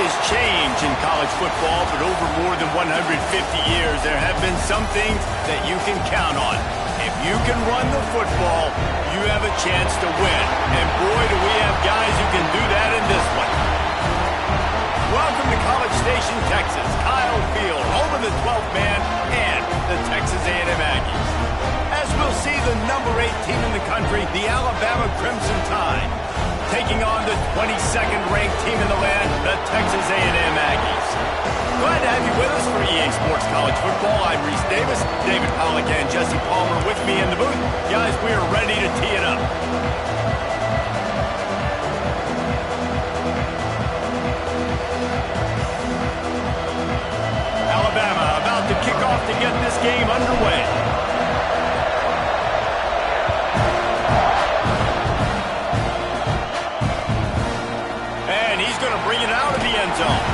has changed in college football, but over more than 150 years, there have been some things that you can count on. If you can run the football, you have a chance to win. And boy, do we have guys who can do that in this one. Welcome to College Station, Texas. Kyle Field, home of the 12th man and the Texas A&M Aggies. As we'll see, the number 8 team in the country, the Alabama Crimson Tide, taking on the 22nd ranked team in the land, the Texas A&M Aggies. Glad to have you with us for EA Sports College Football. I'm Reese Davis, David Pollack and Jesse Palmer with me in the booth. Guys, we are ready to tee it up. Alabama about to kick off to get this game underway. And he's going to bring it out of the end zone.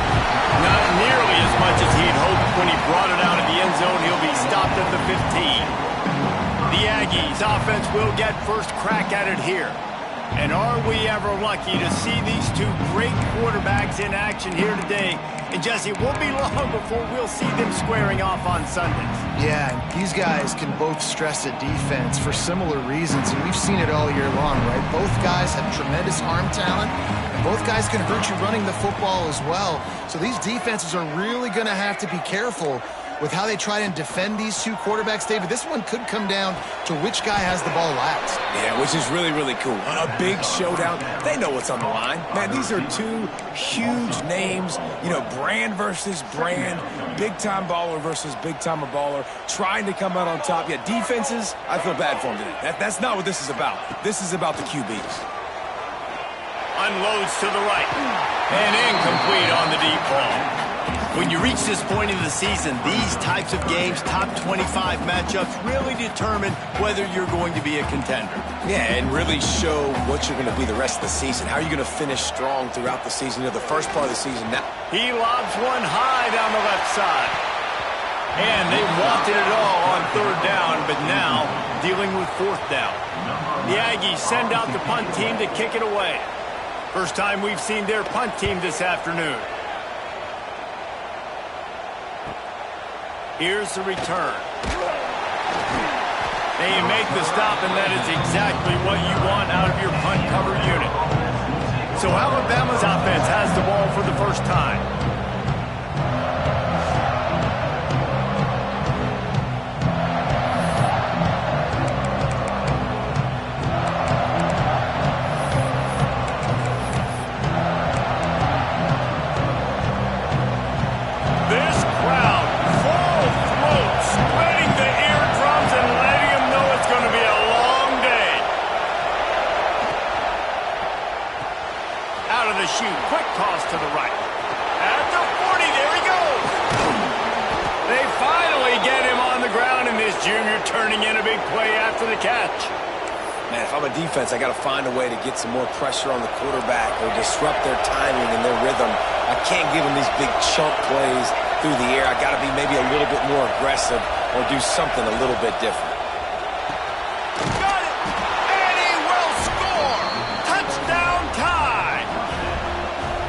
Not nearly as much as he'd hoped when he brought it out of the end zone. He'll be stopped at the 15. The Aggies offense will get first crack at it here. And are we ever lucky to see these two great quarterbacks in action here today? And Jesse, it won't be long before we'll see them squaring off on Sundays. Yeah, and these guys can both stress a defense for similar reasons, and we've seen it all year long, right? Both guys have tremendous arm talent, and both guys can hurt you running the football as well. So these defenses are really going to have to be careful with how they try and defend these two quarterbacks, David. This one could come down to which guy has the ball last. Yeah, which is really, really cool. A big showdown. They know what's on the line. Man, these are two huge names. You know, brand versus brand. Big-time baller versus big-time baller. Trying to come out on top. Yeah, defenses, I feel bad for them today. That's not what this is about. This is about the QBs. Unloads to the right. And incomplete on the deep ball. When you reach this point in the season, these types of games, top 25 matchups, really determine whether you're going to be a contender. Yeah, and really show what you're going to be the rest of the season. How are you going to finish strong throughout the season? You know, the first part of the season now. He lobs one high down the left side. And they wanted it all on third down, but now dealing with fourth down. The Aggies send out the punt team to kick it away. First time we've seen their punt team this afternoon. Here's the return. They make the stop, and that is exactly what you want out of your punt cover unit. So Alabama's offense has the ball for the first time. Quick toss to the right. At the 40, there he goes. They finally get him on the ground, and this junior turning in a big play after the catch. Man, if I'm a defense, I got to find a way to get some more pressure on the quarterback or disrupt their timing and their rhythm. I can't give them these big chunk plays through the air. I got to be maybe a little bit more aggressive or do something a little bit different.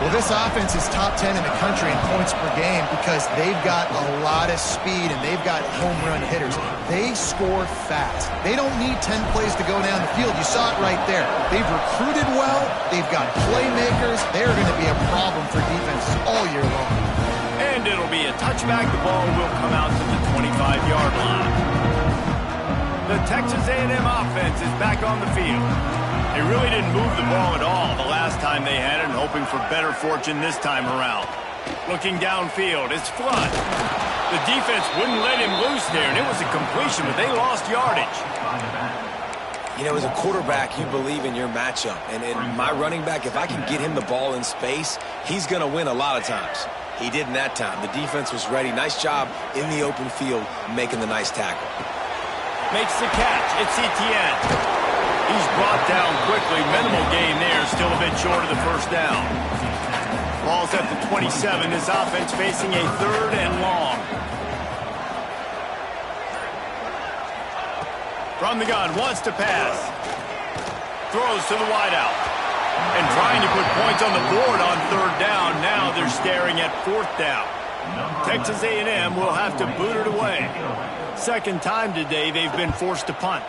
Well, this offense is top 10 in the country in points per game because they've got a lot of speed and they've got home run hitters. They score fast. They don't need 10 plays to go down the field. You saw it right there. They've recruited well. They've got playmakers. They're going to be a problem for defenses all year long. And it'll be a touchback. The ball will come out to the 25-yard line. The Texas A&M offense is back on the field. They really didn't move the ball at all the last time they had it, and hoping for better fortune this time around. Looking downfield, it's Flood. The defense wouldn't let him loose there, and it was a completion, but they lost yardage. You know, as a quarterback, you believe in your matchup. And in my running back, if I can get him the ball in space, he's going to win a lot of times. He didn't that time. The defense was ready. Nice job in the open field making the nice tackle. Makes the catch. It's Etienne. He's brought down quickly. Minimal gain there. Still a bit short of the first down. Ball's at the 27. His offense facing a third and long. From the gun. Wants to pass. Throws to the wideout. And trying to put points on the board on third down. Now they're staring at fourth down. Texas A&M will have to boot it away. Second time today they've been forced to punt.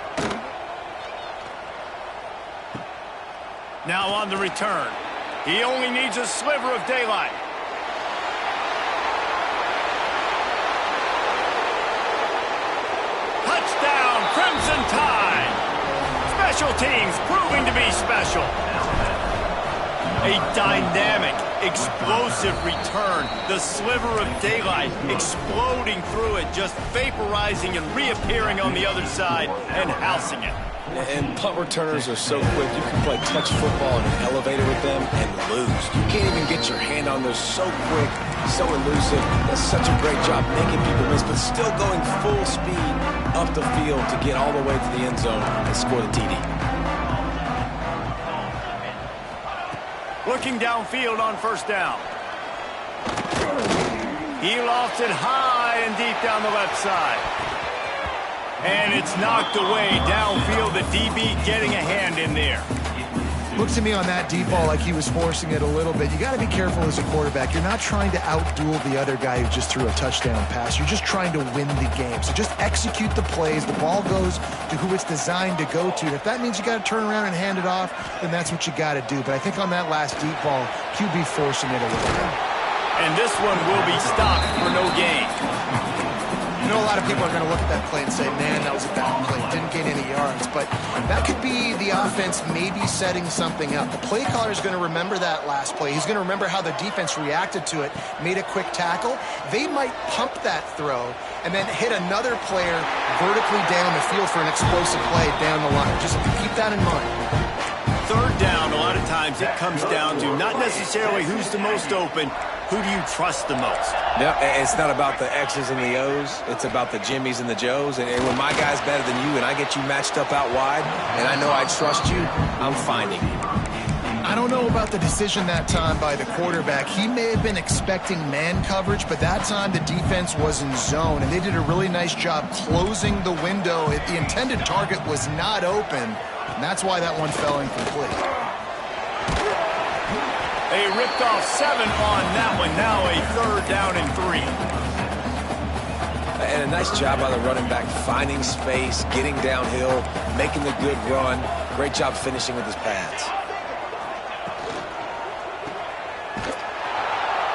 Now on the return. He only needs a sliver of daylight. Touchdown, Crimson Tide. Special teams proving to be special. A dynamic, explosive return. The sliver of daylight exploding through it, just vaporizing and reappearing on the other side and housing it. And punt returners are so quick. You can play touch football in an elevator with them and lose. You can't even get your hand on those. So quick, so elusive. That's such a great job making people miss, but still going full speed up the field to get all the way to the end zone and score the TD. Looking downfield on first down. He lofts it high and deep down the left side. And it's knocked away downfield. The DB getting a hand in there. Looks to me on that deep ball like he was forcing it a little bit. You got to be careful as a quarterback. You're not trying to outduel the other guy who just threw a touchdown pass. You're just trying to win the game. So just execute the plays. The ball goes to who it's designed to go to. If that means you got to turn around and hand it off, then that's what you got to do. But I think on that last deep ball, QB forcing it a little bit. And this one will be stopped for no gain. You know, a lot of people are going to look at that play and say, man, that was a bad play. Didn't gain any yards. But that could be the offense maybe setting something up. The play caller is going to remember that last play. He's going to remember how the defense reacted to it, made a quick tackle. They might pump that throw and then hit another player vertically down the field for an explosive play down the line. Just keep that in mind. Third down, a lot of times it comes down to not necessarily who's the most open, who do you trust the most? Yeah, it's not about the X's and the O's. It's about the Jimmys and the Joes. And when my guy's better than you and I get you matched up out wide and I know I trust you, I'm finding you. I don't know about the decision that time by the quarterback. He may have been expecting man coverage, but that time the defense was in zone, and they did a really nice job closing the window. The intended target was not open, and that's why that one fell incomplete. They ripped off 7 on that one. Now a third down and 3. And a nice job by the running back, finding space, getting downhill, making the good run. Great job finishing with his pads.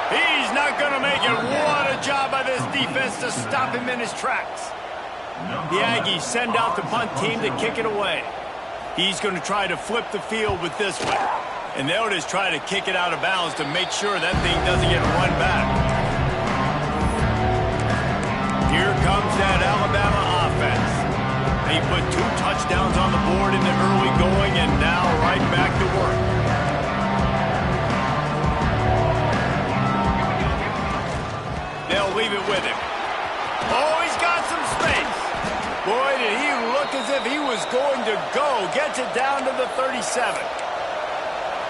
He's not going to make it. What a job by this defense to stop him in his tracks. The Aggies send out the punt team to kick it away. He's going to try to flip the field with this one. And they'll just try to kick it out of bounds to make sure that thing doesn't get run back. Here comes that Alabama offense. They put 2 touchdowns on the board in the early going and now right back to work. They'll leave it with him. Oh, he's got some space. Boy, did he look as if he was going to go. Gets it down to the 37.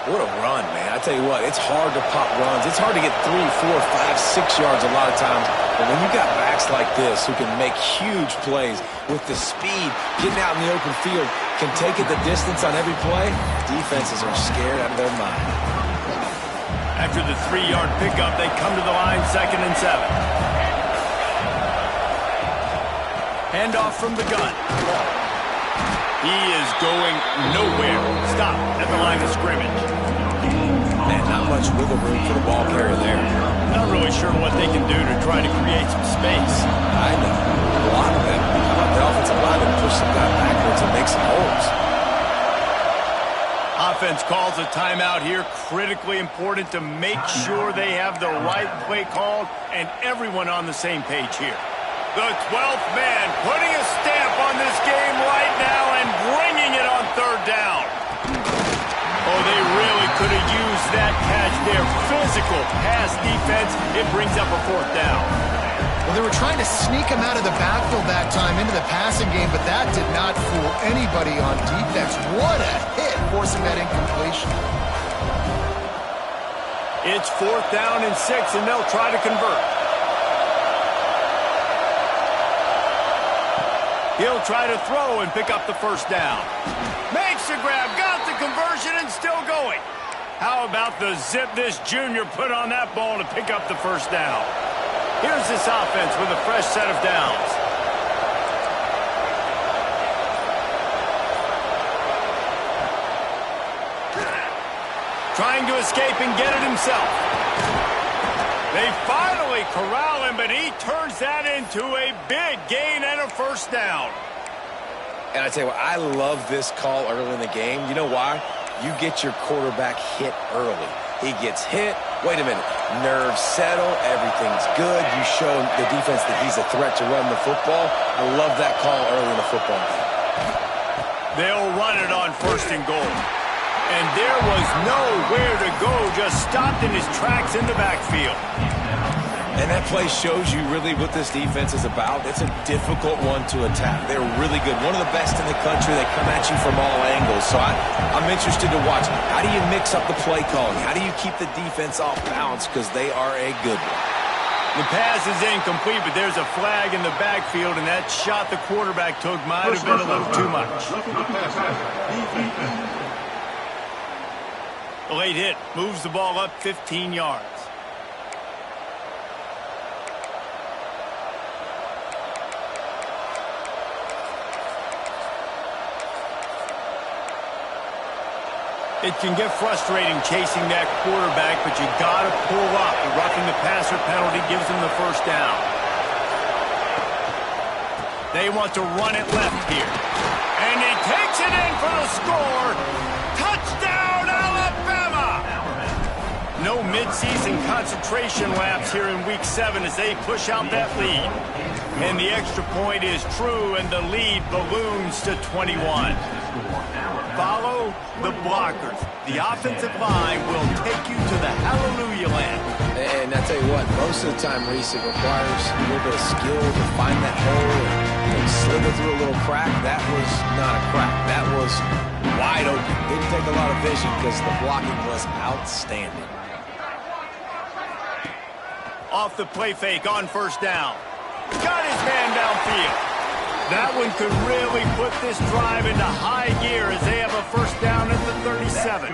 What a run, man. I tell you what, it's hard to pop runs. It's hard to get 3, 4, 5, 6 yards a lot of times. But when you got backs like this who can make huge plays with the speed, getting out in the open field, can take it the distance on every play, defenses are scared out of their mind. After the 3-yard pickup, they come to the line, 2nd and 7. Handoff from the gun. He is going nowhere. Stop at the line of scrimmage. Man, not much wiggle room for the ball carrier there. Not really sure what they can do to try to create some space. I know. A lot of them. How about the offensive lineman push some guy backwards and make some holes? Offense calls a timeout here. Critically important to make sure they have the right play called and everyone on the same page here. The 12th man putting a stamp on this game right now and bringing it on third down. Oh, they really could have used that catch there. Physical pass defense. It brings up a 4th down. Well, they were trying to sneak him out of the backfield that time into the passing game, but that did not fool anybody on defense. What a hit, forcing that incompletion. It's 4th down and 6, and they'll try to convert. He'll try to throw and pick up the first down. Makes the grab, got the conversion, and still going. How about the zip this junior put on that ball to pick up the first down? Here's this offense with a fresh set of downs. Trying to escape and get it himself. They finally corral him, but he turns that into a big gain and a first down. And I tell you what, I love this call early in the game. You know why? You get your quarterback hit early. He gets hit. Wait a minute. Nerves settle. Everything's good. You show the defense that he's a threat to run the football. I love that call early in the football game. They'll run it on first and goal. And there was nowhere to go, just stopped in his tracks in the backfield. And that play shows you really what this defense is about. It's a difficult one to attack. They're really good. One of the best in the country. They come at you from all angles. So I'm interested to watch. How do you mix up the play calling? How do you keep the defense off balance? Because they are a good one. The pass is incomplete, but there's a flag in the backfield, and that shot the quarterback took might have been a little too much. The late hit moves the ball up 15 yards. It can get frustrating chasing that quarterback, but you got to pull up. The roughing the passer penalty gives them the first down. They want to run it left here. And he takes it in for the score. Touchdown, Alabama! No midseason concentration lapse here in Week 7 as they push out that lead. And the extra point is true, and the lead balloons to 21. Follow the blockers. The offensive line will take you to the hallelujah land. And I tell you what, most of the time, Reese, it requires a little bit of skill to find that hole and slither through a little crack. That was not a crack. That was wide open. Didn't take a lot of vision because the blocking was outstanding. Off the play fake on first down. Got his man downfield. That one could really put this drive into high gear as they have a first down at the 37.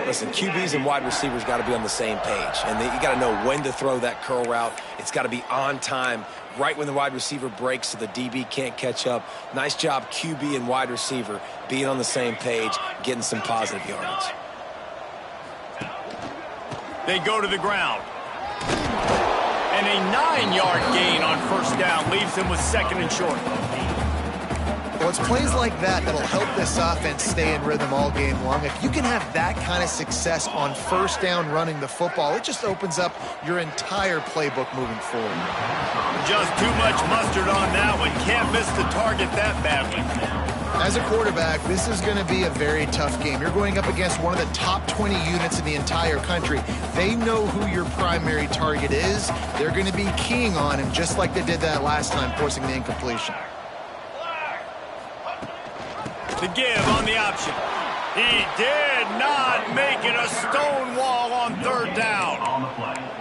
Listen, QBs and wide receivers got to be on the same page. And you got to know when to throw that curl route. It's got to be on time, right when the wide receiver breaks so the DB can't catch up. Nice job, QB and wide receiver, being on the same page, getting some positive yardage. They go to the ground. And a 9-yard gain on first down leaves them with second and short. Well, it's plays like that that'll help this offense stay in rhythm all game long. If you can have that kind of success on first down running the football, it just opens up your entire playbook moving forward. Just too much mustard on that one. Can't miss the target that badly. As a quarterback, this is going to be a very tough game. You're going up against one of the top 20 units in the entire country. They know who your primary target is. They're going to be keying on him just like they did that last time, forcing the incompletion. The give on the option. He did not make it a stone wall on third down.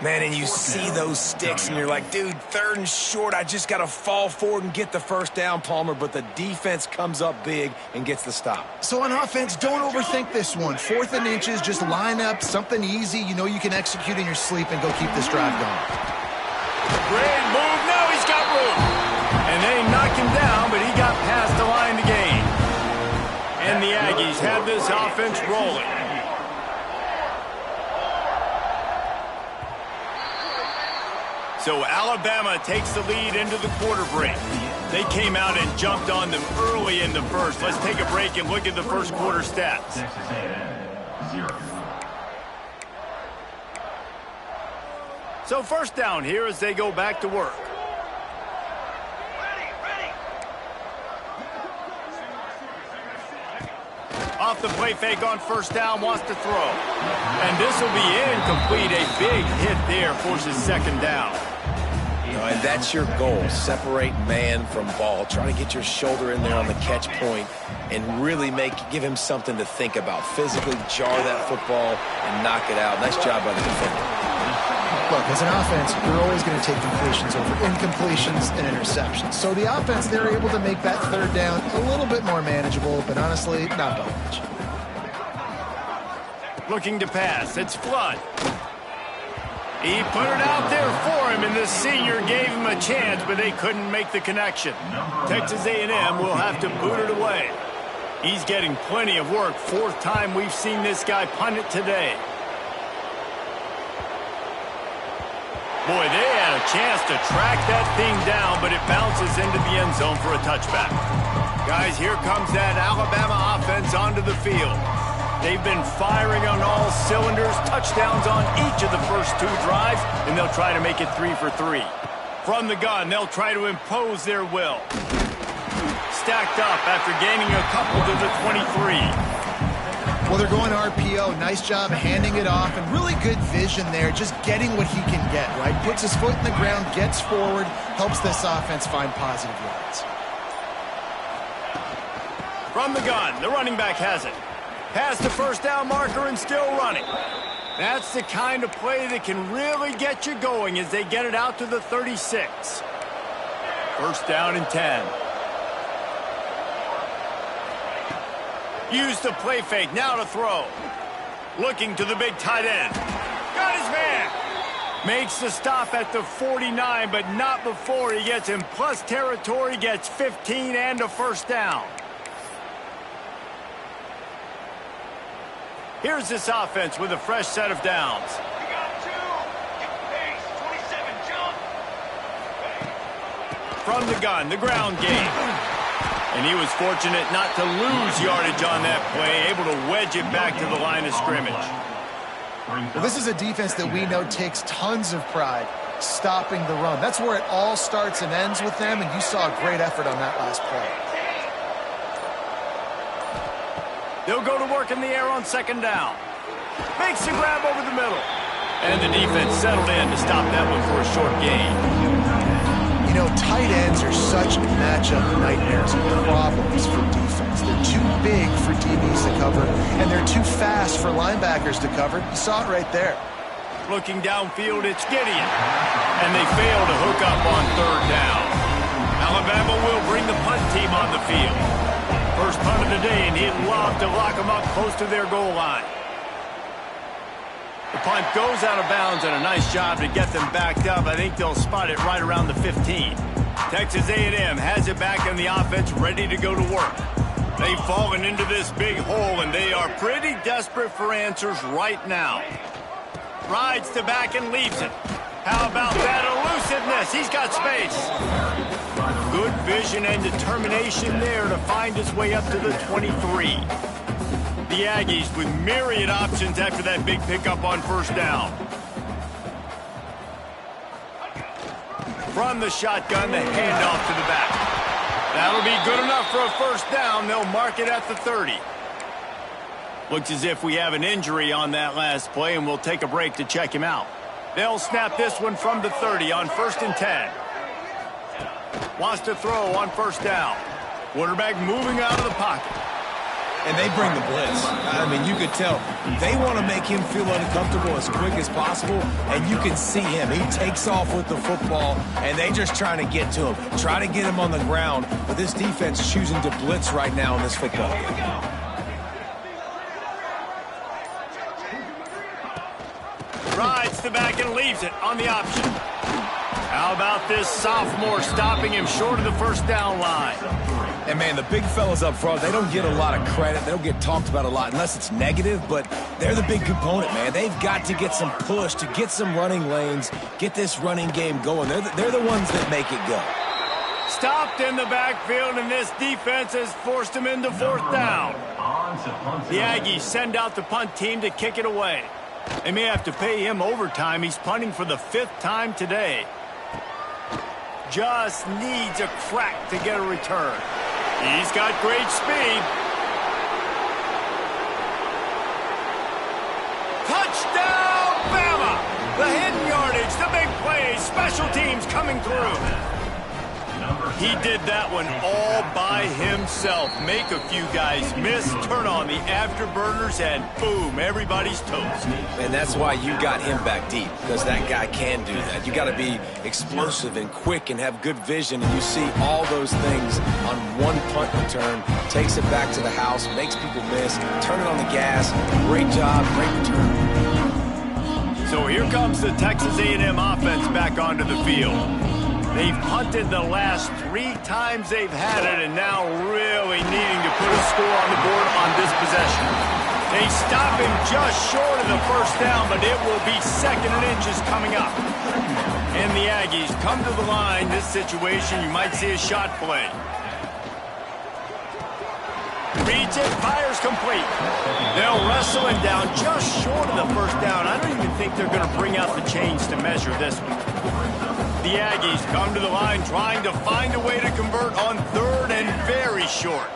Man, and you see those sticks, and you're like, dude, third and short, I just got to fall forward and get the first down, Palmer, but the defense comes up big and gets the stop. So on offense, don't overthink this one. 4th and inches, just line up, something easy you know you can execute in your sleep and go keep this drive going. Great move. Now he's got room. And they knocked him down, but he got past the line to gain. And the Aggies have this offense rolling. So Alabama takes the lead into the quarter break. They came out and jumped on them early in the first. Let's take a break and look at the first quarter stats. So first down here as they go back to work. Off the play fake on first down, wants to throw. And this will be incomplete. A big hit there forces second down. And that's your goal. Separate man from ball. Try to get your shoulder in there on the catch point and really give him something to think about. Physically jar that football and knock it out. Nice job by the defender. Look, as an offense, you're always going to take completions over incompletions and interceptions. So the offense, they're able to make that third down a little bit more manageable, but honestly, not by much. Looking to pass. It's Flood. He put it out there for him, and the senior gave him a chance, but they couldn't make the connection. Texas A&M will have to boot it away. He's getting plenty of work. Fourth time we've seen this guy punt it today. Boy, they had a chance to track that thing down, but it bounces into the end zone for a touchback. Guys, here comes that Alabama offense onto the field. They've been firing on all cylinders, touchdowns on each of the first 2 drives, and they'll try to make it 3 for 3. From the gun, they'll try to impose their will. Stacked up after gaining a couple to the 23. Well, they're going RPO. Nice job handing it off, and really good vision there, just getting what he can get, right? Puts his foot in the ground, gets forward, helps this offense find positive yards. From the gun, the running back has it. Past the first down marker and still running. That's the kind of play that can really get you going as they get it out to the 36. First down and 10. Use the play fake, now to throw. Looking to the big tight end. Got his man. Makes the stop at the 49, but not before he gets in plus territory, gets 15 and a first down. Here's this offense with a fresh set of downs. We got 2. Get the pace. 27, jump. From the gun, the ground game. And he was fortunate not to lose yardage on that play, able to wedge it back to the line of scrimmage. Well, this is a defense that we know takes tons of pride stopping the run. That's where it all starts and ends with them, and you saw a great effort on that last play. They'll go to work in the air on second down. Makes the grab over the middle. And the defense settled in to stop that one for a short gain. You know, tight ends are such matchup nightmares and problems for defense. They're too big for DBs to cover, and they're too fast for linebackers to cover. You saw it right there. Looking downfield, it's Gideon. And they fail to hook up on third down. Alabama will bring the punt team on the field. First punt of the day, and he'd love to lock them up close to their goal line. The punt goes out of bounds, and a nice job to get them backed up. I think they'll spot it right around the 15. Texas A&M has it back in the offense, ready to go to work. They've fallen into this big hole, and they are pretty desperate for answers right now. Rides to back and leaves it. How about that elusiveness? He's got space. Good vision and determination there to find his way up to the 23. The Aggies with myriad options after that big pickup on first down. From the shotgun, the handoff to the back. That'll be good enough for a first down. They'll mark it at the 30. Looks as if we have an injury on that last play, and we'll take a break to check him out. They'll snap this one from the 30 on 1st and 10. Wants to throw on first down. Quarterback moving out of the pocket. And they bring the blitz. I mean, you could tell they want to make him feel uncomfortable as quick as possible, and you can see him. He takes off with the football, and they just trying to get to him, try to get him on the ground, but this defense is choosing to blitz right now in this football game. Rides the back and leaves it on the option. How about this sophomore stopping him short of the first down line? And, man, the big fellas up front, they don't get a lot of credit. They don't get talked about a lot unless it's negative, but they're the big component, man. They've got to get some push, to get some running lanes, get this running game going. They're the ones that make it go. Stopped in the backfield, and this defense has forced him into fourth down. The Aggies send out the punt team to kick it away. They may have to pay him overtime. He's punting for the 5th time today. Just needs a crack to get a return. He's got great speed. Touchdown, Bama! The hidden yardage, the big plays, special teams coming through. He did that one all by himself. Make a few guys miss, turn on the afterburners, and boom, everybody's toast. And that's why you got him back deep, because that guy can do that. You got to be explosive and quick and have good vision, and you see all those things on one punt return. Takes it back to the house, makes people miss, turn it on the gas. Great job, great return. So here comes the Texas A&M offense back onto the field. They've punted the last 3 times they've had it, and now really needing to put a score on the board on this possession. They stop him just short of the first down, but it will be 2nd and inches coming up. And the Aggies come to the line. This situation, you might see a shot play. Reads it, fires complete. They'll wrestle him down just short of the first down. I don't even think they're going to bring out the chains to measure this one. The Aggies come to the line trying to find a way to convert on 3rd and very short.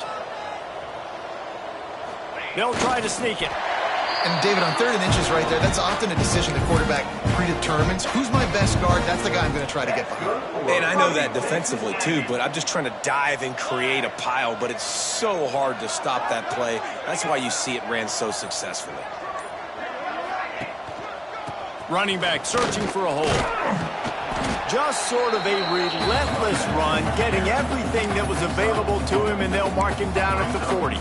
They'll try to sneak it. And David, on 3rd and inches right there, that's often a decision the quarterback predetermines. Who's my best guard? That's the guy I'm going to try to get behind. And I know that defensively too, but I'm just trying to dive and create a pile, but it's so hard to stop that play. That's why you see it ran so successfully. Running back searching for a hole. Just sort of a relentless run, getting everything that was available to him, and they'll mark him down at the 40.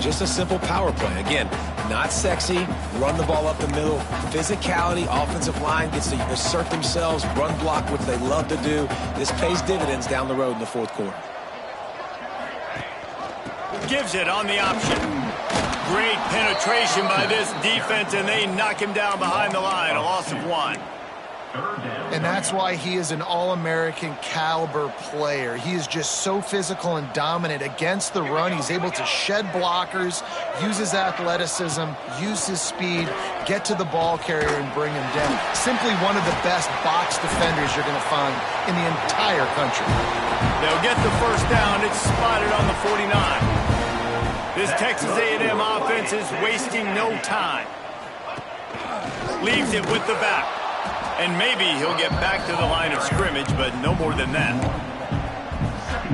Just a simple power play. Again, not sexy, run the ball up the middle. Physicality, offensive line gets to assert themselves, run block, which they love to do. This pays dividends down the road in the 4th quarter. Gives it on the option. Great penetration by this defense, and they knock him down behind the line. A loss of 1. And that's why he is an All-American caliber player. He is just so physical and dominant against the run. He's able to shed blockers, use his athleticism, use his speed, get to the ball carrier and bring him down. Simply one of the best box defenders you're going to find in the entire country. They'll get the first down. It's spotted on the 49. This Texas A&M offense is wasting no time. Leaves it with the back. And maybe he'll get back to the line of scrimmage, but no more than that.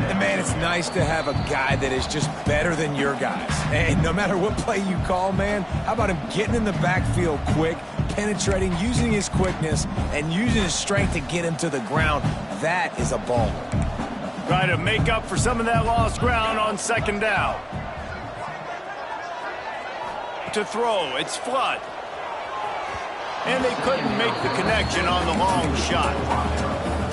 And man, it's nice to have a guy that is just better than your guys. And no matter what play you call, man, how about him getting in the backfield quick, penetrating, using his quickness, and using his strength to get him to the ground. That is a ball. Try to make up for some of that lost ground on 2nd down. To throw, it's Flood. And they couldn't make the connection on the long shot.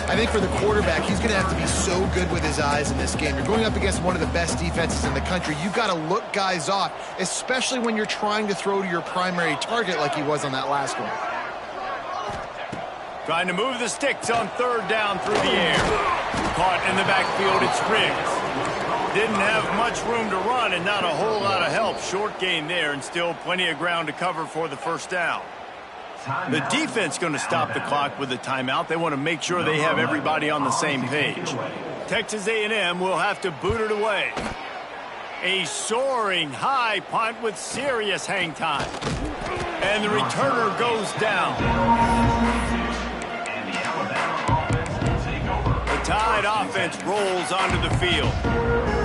I think for the quarterback, he's going to have to be so good with his eyes in this game. You're going up against one of the best defenses in the country. You've got to look guys off, especially when you're trying to throw to your primary target like he was on that last one. Trying to move the sticks on 3rd down through the air. Caught in the backfield, it's Riggs. Didn't have much room to run and not a whole lot of help. Short gain there and still plenty of ground to cover for the first down. The defense going to stop the clock with a timeout. They want to make sure they have everybody on the same page. Texas A&M will have to boot it away. A soaring high punt with serious hang time. And the returner goes down. The Tide offense rolls onto the field.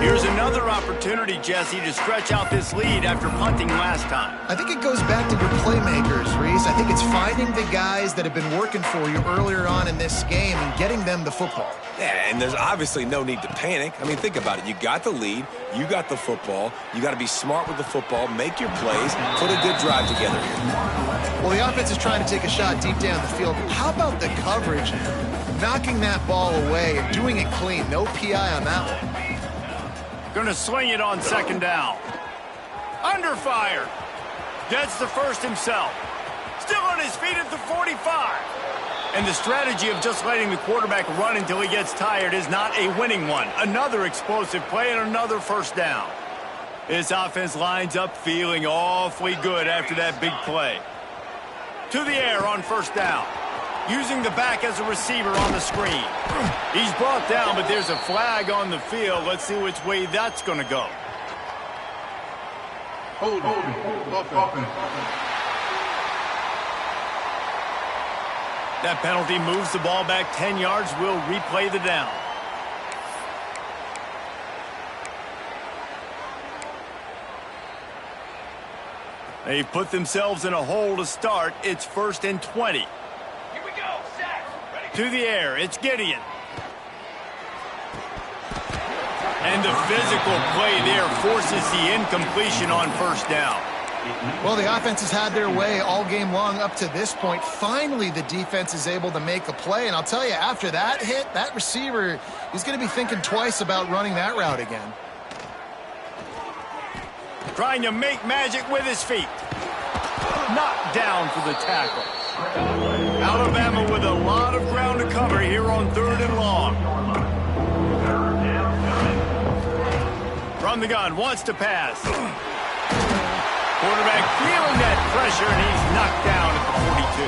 Here's another opportunity, Jesse, to stretch out this lead after punting last time. I think it goes back to your playmakers, Reese. I think it's finding the guys that have been working for you earlier on in this game and getting them the football. Yeah, and there's obviously no need to panic. I mean, think about it. You got the lead. You got the football. You got to be smart with the football, make your plays, put a good drive together here. Well, the offense is trying to take a shot deep down the field. How about the coverage? Knocking that ball away and doing it clean. No PI on that one. Going to swing it on 2nd down. Under fire. Gets the first himself. Still on his feet at the 45. And the strategy of just letting the quarterback run until he gets tired is not a winning one. Another explosive play and another first down. This offense lines up feeling awfully good after that big play. To the air on 1st down. Using the back as a receiver on the screen. He's brought down, but there's a flag on the field. Let's see which way that's going to go. Hold on. That penalty moves the ball back 10 yards. We'll replay the down. They put themselves in a hole to start. It's 1st and 20. Here we go. Sack. Ready. To the air, it's Gideon. And the physical play there forces the incompletion on 1st down. Well, the offense has had their way all game long up to this point. Finally, the defense is able to make a play. And I'll tell you, after that hit, that receiver is going to be thinking twice about running that route again. Trying to make magic with his feet. Knocked down for the tackle. Alabama with a lot of ground to cover here on 3rd and long. From the gun, wants to pass. Quarterback feeling that pressure, and he's knocked down at the 42.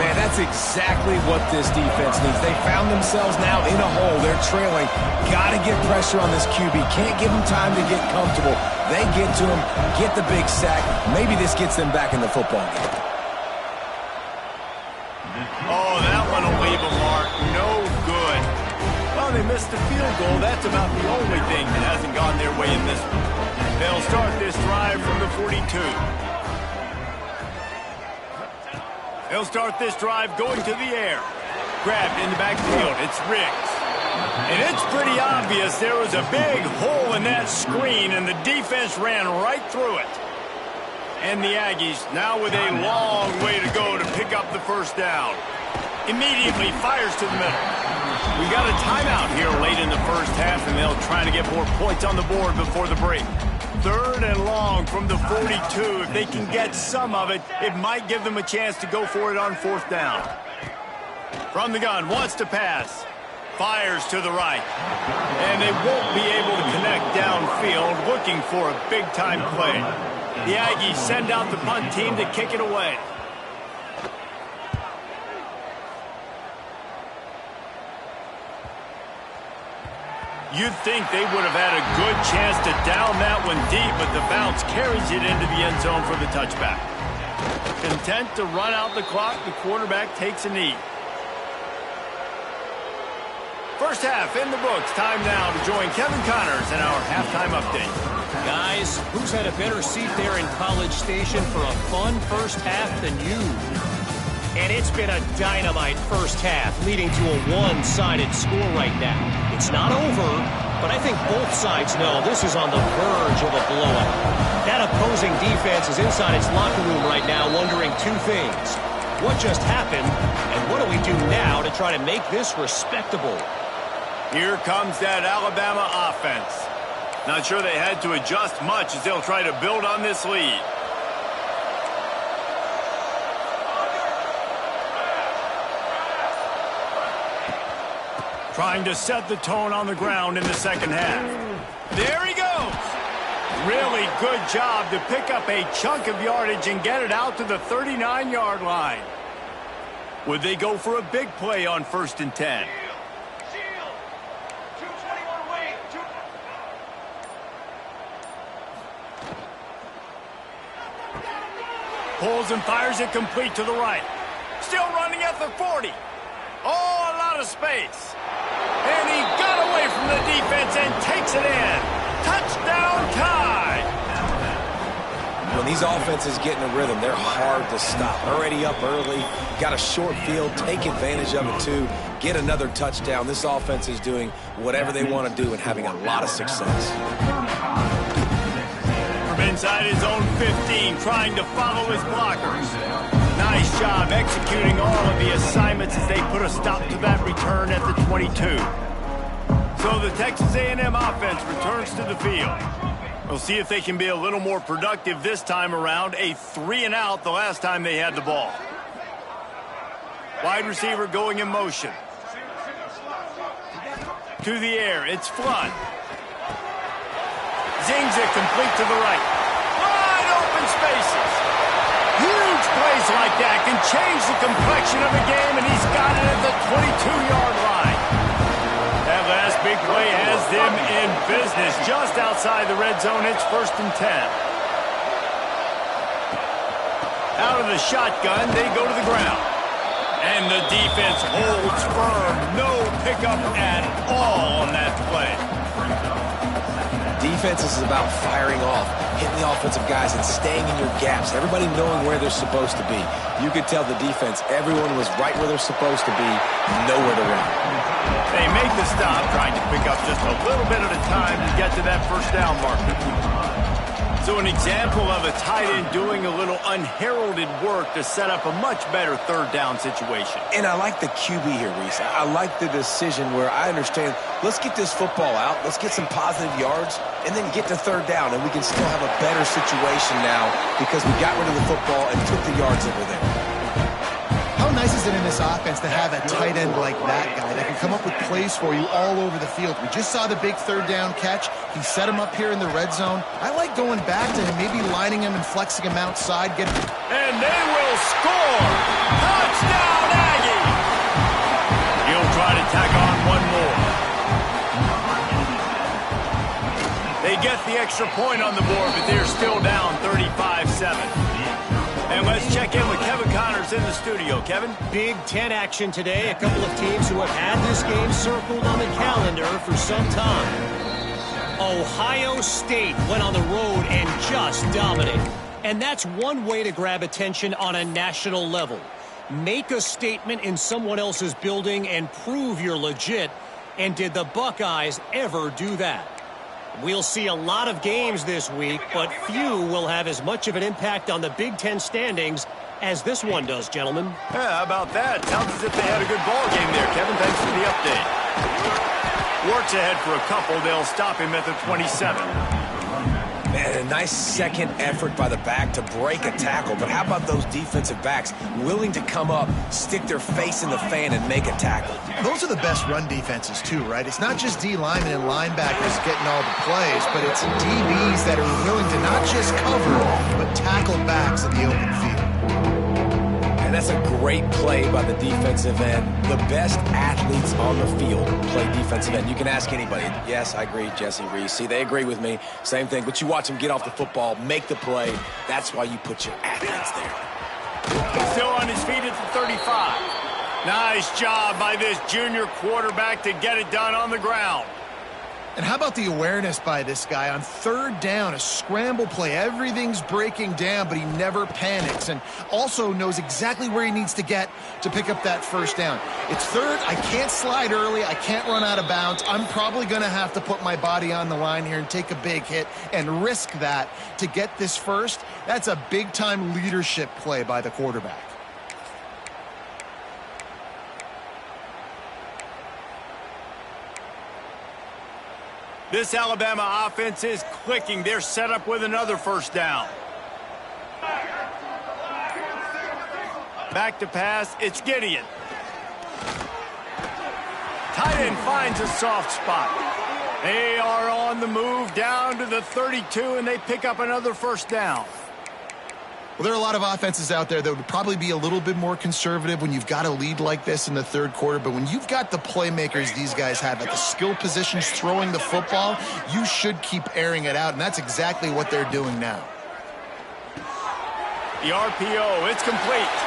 Man, that's exactly what this defense needs. They found themselves now in a hole. They're trailing. Got to get pressure on this QB. Can't give him time to get comfortable. They get to him, get the big sack. Maybe this gets them back in the football game. Oh, that one will leave a mark. No good. Well, they missed the field goal. That's about the only thing that hasn't gone their way in this one. They'll start this drive from the 42. They'll start this drive going to the air. Grabbed in the backfield. It's Riggs. And it's pretty obvious there was a big hole in that screen, and the defense ran right through it. And the Aggies now with a long way to go to pick up the 1st down. Immediately fires to the middle. We got a timeout here late in the 1st half, and they'll try to get more points on the board before the break. 3rd and long from the 42. If they can get some of it, it might give them a chance to go for it on 4th down. From the gun, wants to pass. Fires to the right. And they won't be able to connect downfield, looking for a big-time play. The Aggies send out the punt team to kick it away. You'd think they would have had a good chance to down that one deep, but the bounce carries it into the end zone for the touchback. Content to run out the clock, the quarterback takes a knee. 1st half in the books. Time now to join Kevin Connors in our halftime update. Guys, who's had a better seat there in College Station for a fun 1st half than you? And it's been a dynamite 1st half, leading to a one-sided score right now. It's not over, but I think both sides know this is on the verge of a blowout. That opposing defense is inside its locker room right now wondering 2 things. What just happened, and what do we do now to try to make this respectable? Here comes that Alabama offense. Not sure they had to adjust much as they'll try to build on this lead. Trying to set the tone on the ground in the 2nd half. There he goes. Really good job to pick up a chunk of yardage and get it out to the 39-yard line. Would they go for a big play on 1st and 10? Shield. 221 wing. Pulls and fires it complete to the right. Still running at the 40. Oh, a lot of space. And he got away from the defense and takes it in. Touchdown Tide. When these offenses get in a rhythm, they're hard to stop. Already up early, got a short field, take advantage of it too, get another touchdown. This offense is doing whatever they want to do and having a lot of success. From inside his own 15, trying to follow his blockers. Nice job executing all of the assignments as they put a stop to that return at the 22. So the Texas A&M offense returns to the field. We'll see if they can be a little more productive this time around. A 3-and-out the last time they had the ball. Wide receiver going in motion. To the air, it's Flood. Zings it complete to the right. Wide open spaces. Huge plays like that can change the complexion of a game, and he's got it at the 22-yard line. That last big play has them in business. Just outside the red zone, it's 1st and 10. Out of the shotgun, they go to the ground. And the defense holds firm. No pickup at all on that play. defense is about firing off, hitting the offensive guys and staying in your gaps, everybody knowing where they're supposed to be. You could tell the defense, everyone was right where they're supposed to be, nowhere to run. They make the stop, trying to pick up just a little bit at a time to get to that first down marker. So an example of a tight end doing a little unheralded work to set up a much better third down situation. And I like the QB here, Reese. I like the decision where I understand, let's get this football out, let's get some positive yards, and then get to third down, and we can still have a better situation now because we got rid of the football and took the yards that were there. How nice is it in this offense to have a tight end like that guy that can come up with plays for you all over the field? We just saw the big third down catch. He set him up here in the red zone. I like going back to him, maybe lining him and flexing him outside. And they will score! Touchdown, Aggie! He'll try to tack on one more. They get the extra point on the board, but they're still down 35-7. And let's check in with Kevin Connors in the studio. Kevin? Big Ten action today. A couple of teams who have had this game circled on the calendar for some time. Ohio State went on the road and just dominated. And that's one way to grab attention on a national level. Make a statement in someone else's building and prove you're legit. And did the Buckeyes ever do that? We'll see a lot of games this week, but few will have as much of an impact on the Big Ten standings as this one does, gentlemen. Yeah, how about that? Sounds as if they had a good ball game there, Kevin. Thanks for the update. Works ahead for a couple. They'll stop him at the 27. Man, a nice second effort by the back to break a tackle. But how about those defensive backs willing to come up, stick their face in the fan, and make a tackle? Those are the best run defenses, too, right? It's not just D linemen and linebackers getting all the plays, but it's DBs that are willing to not just cover, but tackle backs in the open field. And that's a great play by the defensive end. The best athletes on the field play defensive end. You can ask anybody. Yes, I agree, Jesse Reese. See, they agree with me. Same thing. But you watch them get off the football, make the play. That's why you put your athletes there. Still on his feet at the 35. Nice job by this junior quarterback to get it done on the ground. And how about the awareness by this guy on third down, a scramble play. Everything's breaking down, but he never panics and also knows exactly where he needs to get to pick up that first down. It's third. I can't slide early. I can't run out of bounds. I'm probably going to have to put my body on the line here and take a big hit and risk that to get this first. That's a big-time leadership play by the quarterback. This Alabama offense is clicking. They're set up with another first down. Back to pass. It's Gideon. Tight end finds a soft spot. They are on the move down to the 32, and they pick up another first down. Well, there are a lot of offenses out there that would probably be a little bit more conservative when you've got a lead like this in the third quarter. But when you've got the playmakers these guys have at the skill positions throwing the football, you should keep airing it out. And that's exactly what they're doing now. The RPO, it's complete.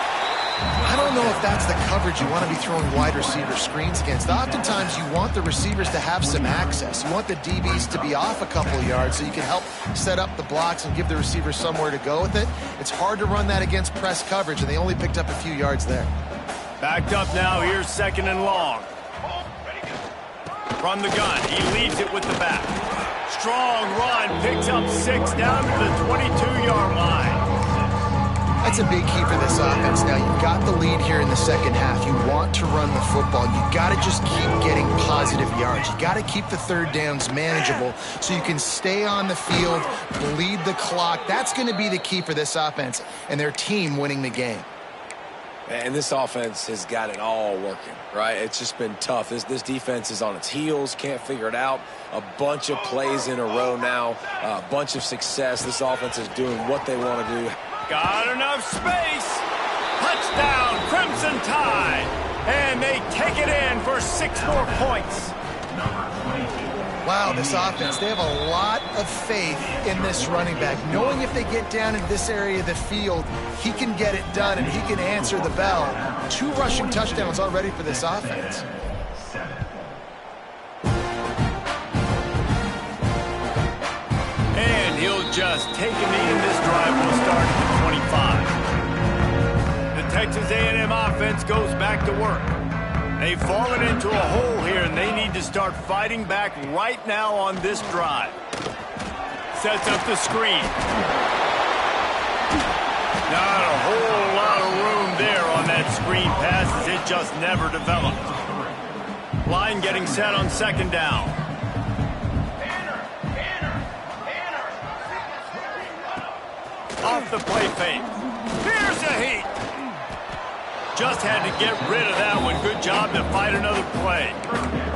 I don't know if that's the coverage you want to be throwing wide receiver screens against. Oftentimes, you want the receivers to have some access. You want the DBs to be off a couple of yards so you can help set up the blocks and give the receivers somewhere to go with it. It's hard to run that against press coverage, and they only picked up a few yards there. Backed up now. Here's second and long. From the gun, he leaves it with the back. Strong run, picks up 6 down to the 22-yard line. That's a big key for this offense. Now, you've got the lead here in the second half. You want to run the football. You've got to just keep getting positive yards. You've got to keep the third downs manageable so you can stay on the field, bleed the clock. That's going to be the key for this offense and their team winning the game. And this offense has got it all working, right? It's just been tough. This defense is on its heels, can't figure it out. A bunch of plays in a row now, a bunch of success. This offense is doing what they want to do. Got enough space. Touchdown, Crimson Tide. And they take it in for 6 more points. Wow, this offense, they have a lot of faith in this running back. Knowing if they get down in this area of the field, he can get it done and he can answer the bell. 2 rushing touchdowns already for this offense. He'll just take a knee, and this drive will start at the 25. The Texas A&M offense goes back to work. They've fallen into a hole here, and they need to start fighting back right now on this drive. Sets up the screen. Not a whole lot of room there on that screen pass, as it just never developed. Line getting set on second down. Off the play fake. Here's a heat. Just had to get rid of that one. Good job to fight another play.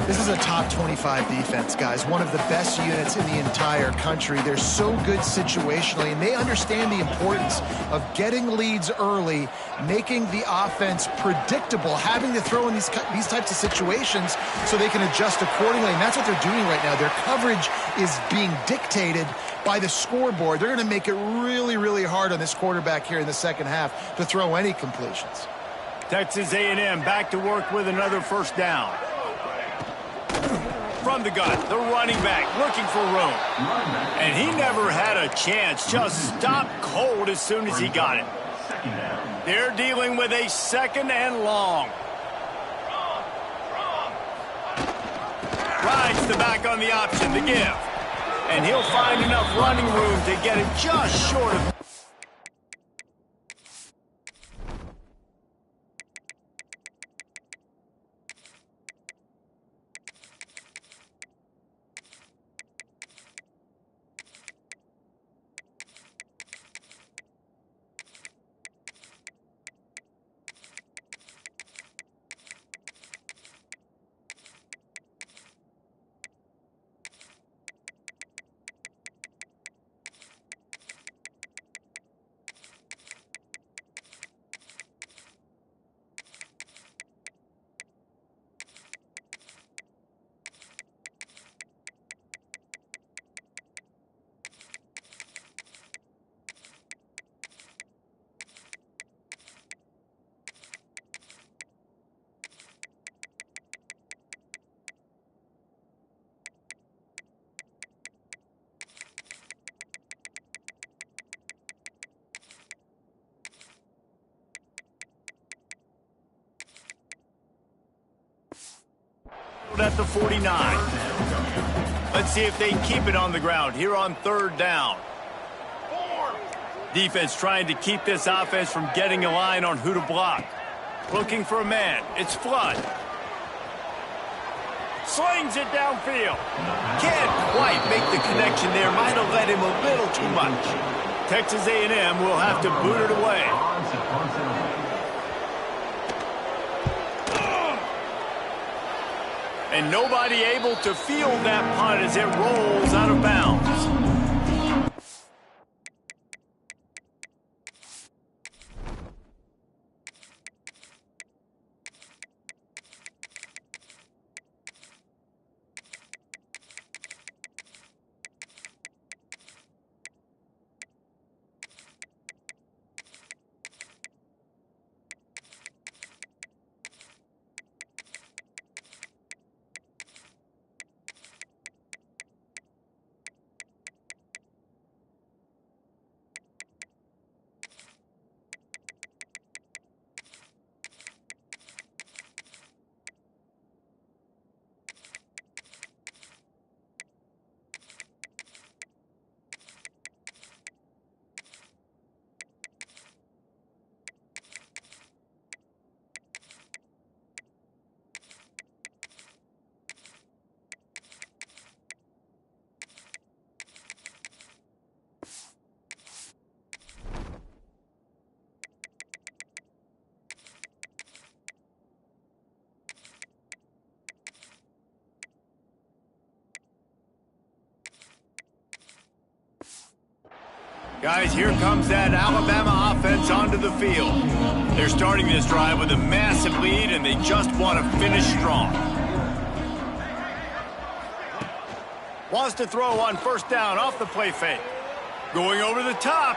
This is a top 25 defense, guys. One of the best units in the entire country. They're so good situationally, and they understand the importance of getting leads early, making the offense predictable, having to throw in these types of situations so they can adjust accordingly. And that's what they're doing right now. Their coverage is being dictated by the scoreboard. They're going to make it really, really hard on this quarterback here in the second half to throw any completions. Texas A&M back to work with another first down. From the gun, the running back looking for room. And he never had a chance, just stopped cold as soon as he got it. They're dealing with a second and long. Rides the back on the option, the give. And he'll find enough running room to get it just short of... At the 49. Let's see if they keep it on the ground here on third down. Defense trying to keep this offense from getting a line on who to block. Looking for a man. It's Flood. Slings it downfield. Can't quite make the connection there. Might have let him a little too much. Texas A&M will have to boot it away. And nobody able to field that punt as it rolls out of bounds. Guys, here comes that Alabama offense onto the field. They're starting this drive with a massive lead, and they just want to finish strong. Wants to throw on first down off the play fake. Going over the top.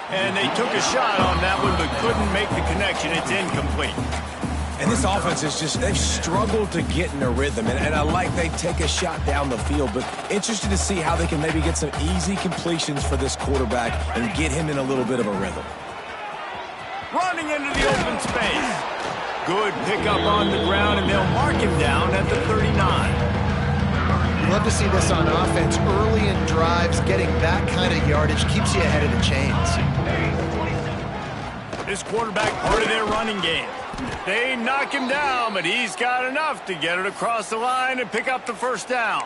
And they took a shot on that one, but couldn't make the connection. It's incomplete. And this offense is just, they've struggled to get in a rhythm. And I like they take a shot down the field, but interested to see how they can maybe get some easy completions for this quarterback and get him in a little bit of a rhythm. Running into the open space. Good pickup on the ground, and they'll mark him down at the 39. You love to see this on offense. Early in drives, getting that kind of yardage keeps you ahead of the chains. This quarterback part of their running game. They knock him down, but he's got enough to get it across the line and pick up the first down.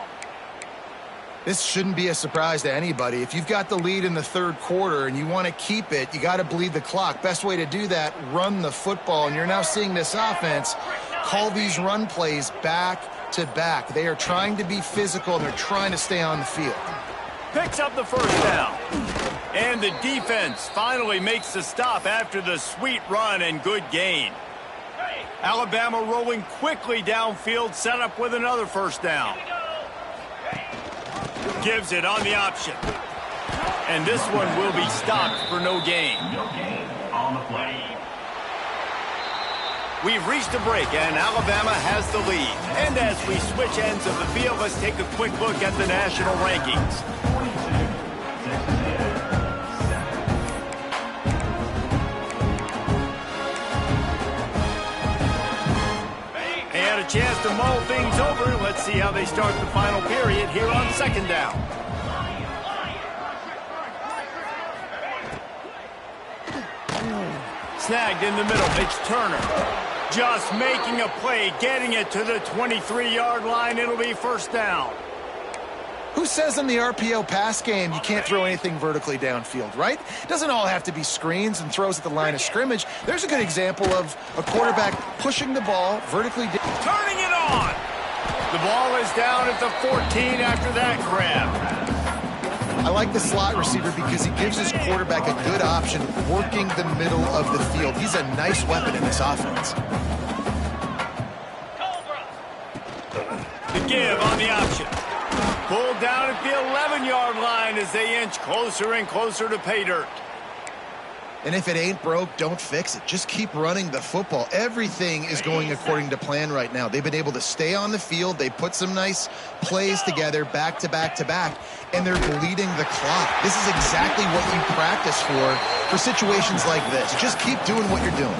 This shouldn't be a surprise to anybody. If you've got the lead in the third quarter and you want to keep it, you got to bleed the clock. Best way to do that, run the football. And you're now seeing this offense call these run plays back to back. They are trying to be physical, and they're trying to stay on the field. Picks up the first down. And the defense finally makes the stop after the sweet run and good gain. Alabama rolling quickly downfield, set up with another first down. Gives it on the option. And this one will be stopped for no gain. We've reached a break, and Alabama has the lead. And as we switch ends of the field, let's take a quick look at the national rankings. And a chance to mull things over. Let's see how they start the final period here on second down. Snagged in the middle. It's Turner. Just making a play, getting it to the 23-yard line. It'll be first down. Who says in the RPO pass game you can't throw anything vertically downfield, right? It doesn't all have to be screens and throws at the line of scrimmage. There's a good example of a quarterback pushing the ball vertically. Turning it on. The ball is down at the 14 after that grab. I like the slot receiver because he gives his quarterback a good option working the middle of the field. He's a nice weapon in this offense. The give on the option. Pulled down at the 11-yard line as they inch closer and closer to pay dirt. And if it ain't broke, don't fix it. Just keep running the football. Everything is going according to plan right now. They've been able to stay on the field. They put some nice plays together back to back to back, and they're bleeding the clock. This is exactly what you practice for situations like this. Just keep doing what you're doing.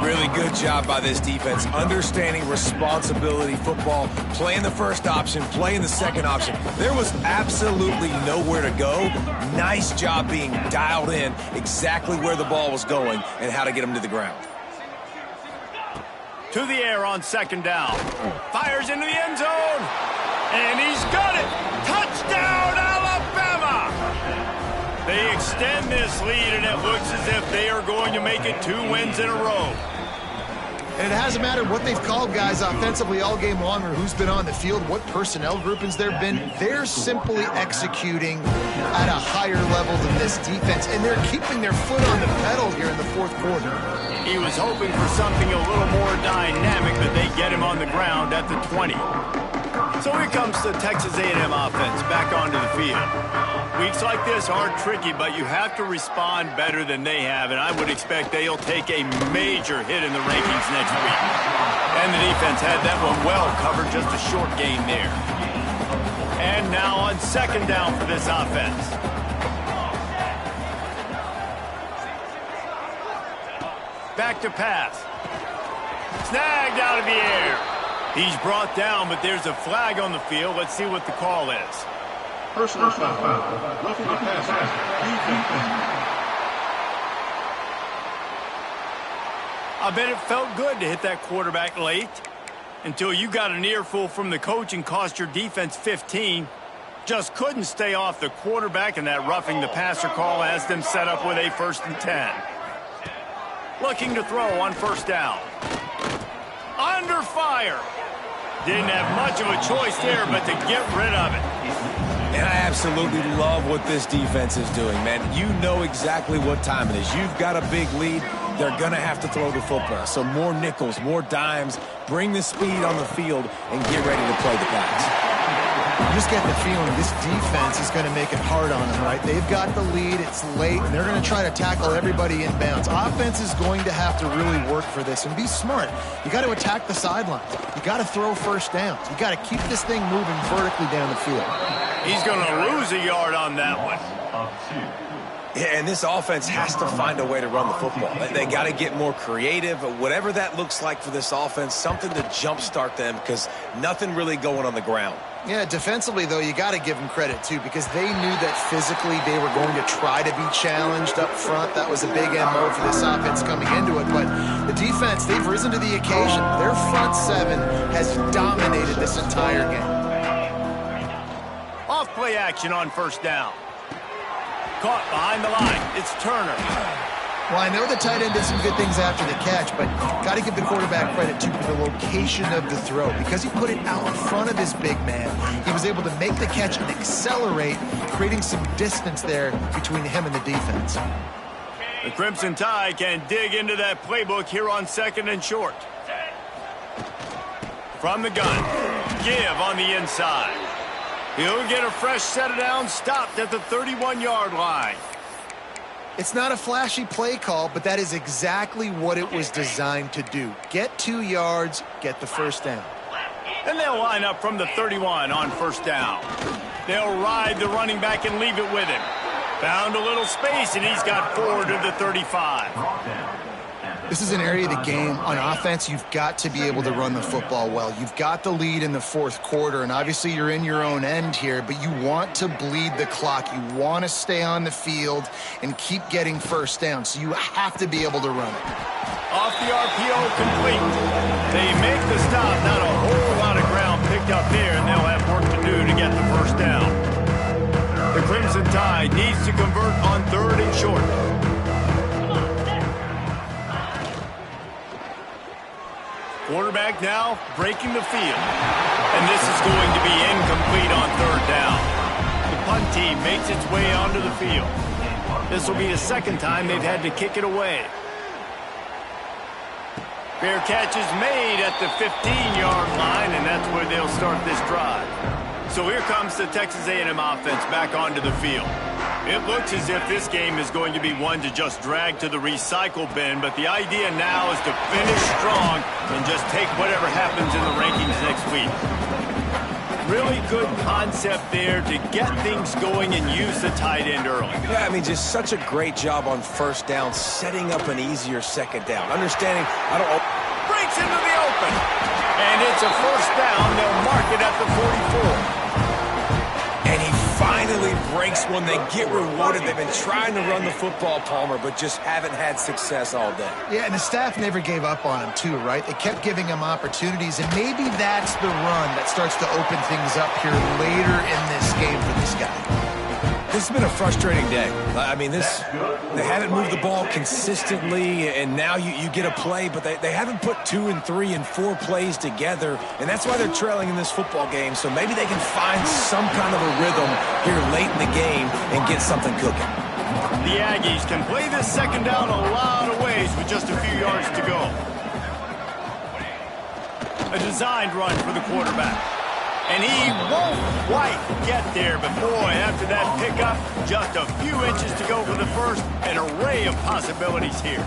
Really good job by this defense, understanding responsibility football, playing the first option, playing the second option. There was absolutely nowhere to go. Nice job being dialed in exactly where the ball was going and how to get him to the ground. To the air on second down. Fires into the end zone. And he's got it. Touchdown, Alabama! They extend this lead, and it looks as if they are going to make it 2 wins in a row. And it hasn't mattered what they've called guys offensively all game long or who's been on the field, what personnel groupings there have been. They're simply executing at a higher level than this defense, and they're keeping their foot on the pedal here in the fourth quarter. He was hoping for something a little more dynamic, but they get him on the ground at the 20. So here comes the Texas A&M offense back onto the field. Weeks like this are tricky, but you have to respond better than they have, and I would expect they'll take a major hit in the rankings next week. And the defense had that one well covered, just a short gain there. And now on second down for this offense. Back to pass. Snagged out of the air. He's brought down, but there's a flag on the field. Let's see what the call is. Personal foul. Roughing the passer. I bet it felt good to hit that quarterback late until you got an earful from the coach and cost your defense 15. Just couldn't stay off the quarterback, and that roughing the passer call has them set up with a 1st and 10. Looking to throw on first down. Under fire. Didn't have much of a choice there, but to get rid of it. And I absolutely love what this defense is doing, man. You know exactly what time it is. You've got a big lead. They're going to have to throw the football. So more nickels, more dimes, bring the speed on the field, and get ready to play the pass. You just get the feeling this defense is going to make it hard on them, right? They've got the lead. It's late, and they're going to try to tackle everybody inbounds. Offense is going to have to really work for this and be smart. You got to attack the sidelines. You got to throw first downs. You got to keep this thing moving vertically down the field. He's going to lose a yard on that one. Yeah, and this offense has to find a way to run the football. They got to get more creative, whatever that looks like for this offense, something to jumpstart them because nothing really going on the ground. Yeah, defensively, though, you got to give them credit, too, because they knew that physically they were going to try to be challenged up front. That was a big MO for this offense coming into it. But the defense, they've risen to the occasion. Their front seven has dominated this entire game. Off play action on first down. Caught behind the line. It's Turner. Well, I know the tight end did some good things after the catch, but got to give the quarterback credit, too, for the location of the throw. Because he put it out in front of his big man, he was able to make the catch and accelerate, creating some distance there between him and the defense. The Crimson Tide can dig into that playbook here on 2nd and short. From the gun. Give on the inside. He'll get a fresh set of downs, stopped at the 31-yard line. It's not a flashy play call, but that is exactly what it was designed to do. Get 2 yards, get the first down. And they'll line up from the 31 on first down. They'll ride the running back and leave it with him. Found a little space, and he's got 4 to the 35. This is an area of the game. On offense, you've got to be able to run the football well. You've got the lead in the 4th quarter, and obviously you're in your own end here, but you want to bleed the clock. You want to stay on the field and keep getting first down, so you have to be able to run it. Off the RPO, complete. They make the stop. Not a whole lot of ground picked up there, and they'll have work to do to get the first down. The Crimson Tide needs to convert on 3rd and short. Quarterback now breaking the field. And this is going to be incomplete on 3rd down. The punt team makes its way onto the field. This will be the 2nd time they've had to kick it away. Fair catch is made at the 15-yard line, and that's where they'll start this drive. So here comes the Texas A&M offense back onto the field. It looks as if this game is going to be one to just drag to the recycle bin, but the idea now is to finish strong and just take whatever happens in the rankings next week. Really good concept there to get things going and use the tight end early. Yeah, I mean, just such a great job on first down, setting up an easier 2nd down. Understanding, breaks into the open. And it's a first down. They'll mark it at the 44. And he finally breaks one. They get rewarded. They've been trying to run the football, Palmer, but just haven't had success all day. Yeah, and the staff never gave up on him, too, right? They kept giving him opportunities, and maybe that's the run that starts to open things up here later in this game for this guy. This has been a frustrating day. I mean, they haven't moved the ball consistently, and now you get a play, but they haven't put 2 and 3 and 4 plays together, and that's why they're trailing in this football game. So maybe they can find some kind of a rhythm here late in the game and get something cooking. The Aggies can play this 2nd down a lot of ways with just a few yards to go. A designed run for the quarterback. And he won't quite get there, but boy, after that pickup, just a few inches to go for the first. An array of possibilities here.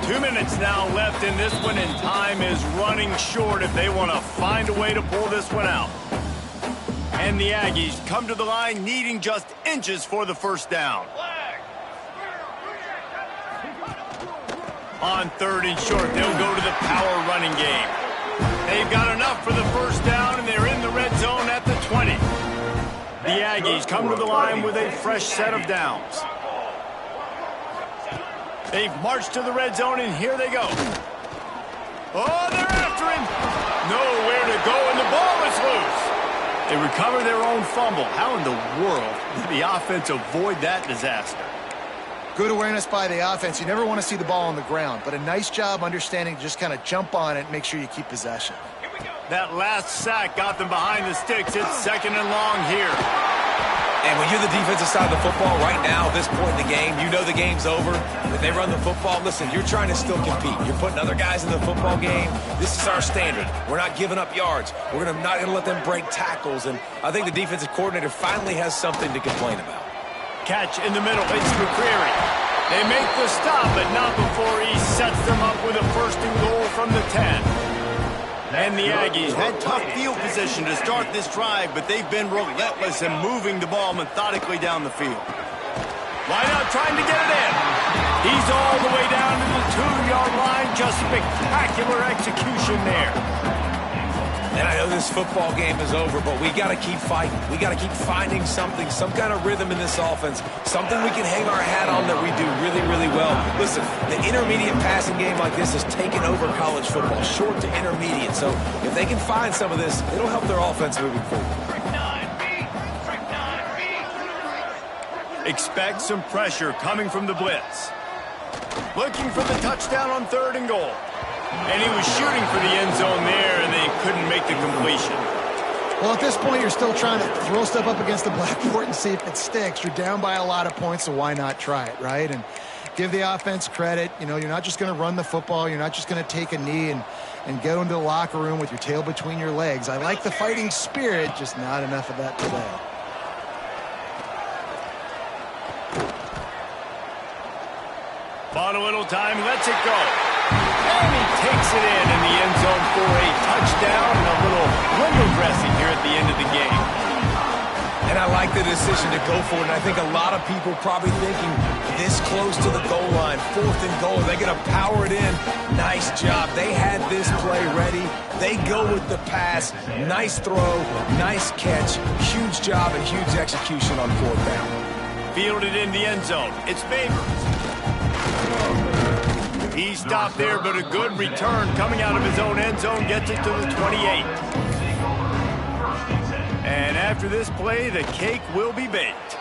2 minutes now left in this one, and time is running short if they want to find a way to pull this one out. And the Aggies come to the line needing just inches for the first down. On 3rd and short, they'll go to the power running game. They've got enough for the first down, and they're in the red zone at the 20. The Aggies come to the line with a fresh set of downs. They've marched to the red zone, and here they go. Oh, they're after him. Nowhere to go, and the ball is loose. They recover their own fumble. How in the world did the offense avoid that disaster? Good awareness by the offense. You never want to see the ball on the ground, but a nice job understanding to just kind of jump on it and make sure you keep possession. That last sack got them behind the sticks. It's 2nd and long here. And when you're the defensive side of the football right now, this point in the game, you know the game's over. When they run the football, listen, you're trying to still compete. You're putting other guys in the football game. This is our standard. We're not giving up yards. We're not going to let them break tackles. And I think the defensive coordinator finally has something to complain about. Catch in the middle. It's McCreary. They make the stop, but not before he sets them up with a first and goal from the 10. And the Aggies had tough field position to start this drive, but they've been relentless in moving the ball methodically down the field. Why not trying to get it in? He's all the way down to the 2-yard line. Just spectacular execution there. And I know this football game is over, but we got to keep fighting. We got to keep finding something, some kind of rhythm in this offense, something we can hang our hat on that we do really, really well. Listen, the intermediate passing game like this has taken over college football, short to intermediate. So if they can find some of this, it'll help their offense moving forward. Expect some pressure coming from the blitz. Looking for the touchdown on 3rd and goal. And he was shooting for the end zone there, and they couldn't make the completion. Well, at this point, you're still trying to throw stuff up against the blackboard and see if it sticks. You're down by a lot of points, so why not try it, right? And give the offense credit. You know, you're not just going to run the football. You're not just going to take a knee and go into the locker room with your tail between your legs. I like the fighting spirit, just not enough of that today. Bought a little time, lets it go. And he takes it in the end zone for a touchdown and a little window dressing here at the end of the game. And I like the decision to go for it. And I think a lot of people probably thinking this close to the goal line, 4th and goal, they're going to power it in. Nice job. They had this play ready. They go with the pass. Nice throw, nice catch, huge job and huge execution on 4th down. Fielded in the end zone. It's Favors. He stopped there, but a good return coming out of his own end zone gets it to the 28. And after this play, the cake will be baked.